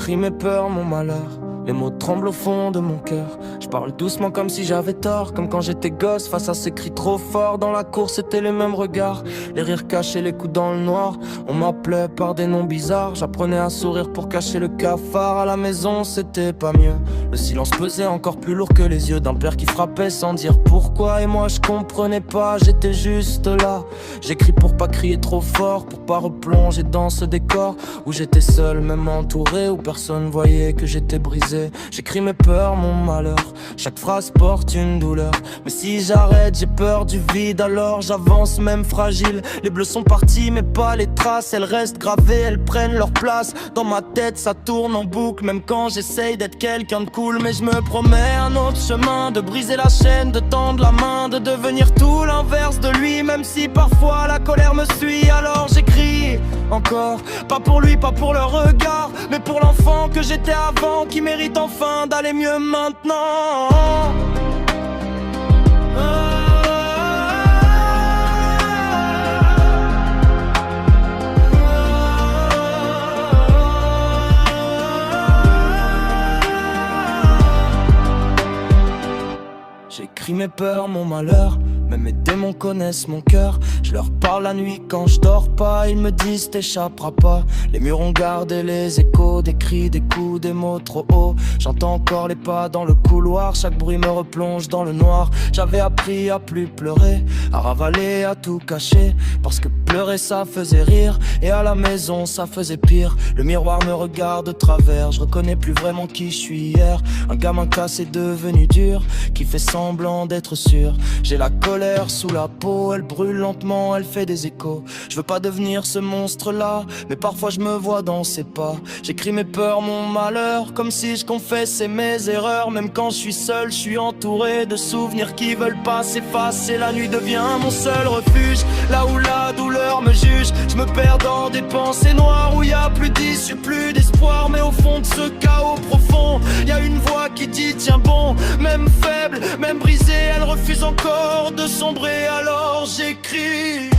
J'écris mes peurs, mon malheur. Les mots tremblent au fond de mon cœur. Je parle doucement comme si j'avais tort, comme quand j'étais gosse face à ces cris trop forts. Dans la cour c'était les mêmes regards, les rires cachés, les coups dans le noir. On m'appelait par des noms bizarres, j'apprenais à sourire pour cacher le cafard. À la maison c'était pas mieux, le silence pesait encore plus lourd que les yeux d'un père qui frappait sans dire pourquoi. Et moi je comprenais pas, j'étais juste là. J'écris pour pas crier trop fort, pour pas replonger dans ce décor où j'étais seul, même entouré, où personne voyait que j'étais brisé. J'écris mes peurs, mon malheur. Chaque phrase porte une douleur. Mais si j'arrête, j'ai peur du vide. Alors j'avance même fragile. Les bleus sont partis mais pas les traces. Elles restent gravées, elles prennent leur place. Dans ma tête ça tourne en boucle. Même quand j'essaye d'être quelqu'un de cool. Mais je me promets un autre chemin, de briser la chaîne, de tendre la main, de devenir tout l'inverse de lui. Même si parfois la colère me suit. Alors j'écris encore, pas pour lui, pas pour le regard, mais pour l'enfant que j'étais avant, qui mérite enfin d'aller mieux maintenant. J'écris mes peurs, mon malheur. Même mes démons connaissent mon cœur. Je leur parle la nuit quand je dors pas. Ils me disent t'échapperas pas. Les murs ont gardé les échos des cris, des coups, des mots trop hauts. J'entends encore les pas dans le couloir. Chaque bruit me replonge dans le noir. J'avais appris à plus pleurer, à ravaler, à tout cacher. Parce que pleurer ça faisait rire, et à la maison ça faisait pire. Le miroir me regarde de travers. Je reconnais plus vraiment qui je suis hier. Un gamin cassé devenu dur, qui fait semblant d'être sûr. J'ai la colère sous la peau, elle brûle lentement, elle fait des échos. Je veux pas devenir ce monstre-là, mais parfois je me vois dans ses pas. J'écris mes peurs, mon malheur, comme si je confessais mes erreurs. Même quand je suis seul, je suis entouré de souvenirs qui veulent pas s'effacer. La nuit devient mon seul refuge, là où la douleur me juge. Je me perds dans des pensées noires où y a plus d'issue, plus d'espoir. Mais au fond de ce chaos profond, y a une voix qui dit tiens bon. Même faible, même brisée, elle refuse encore de sombrer. Alors j'écris.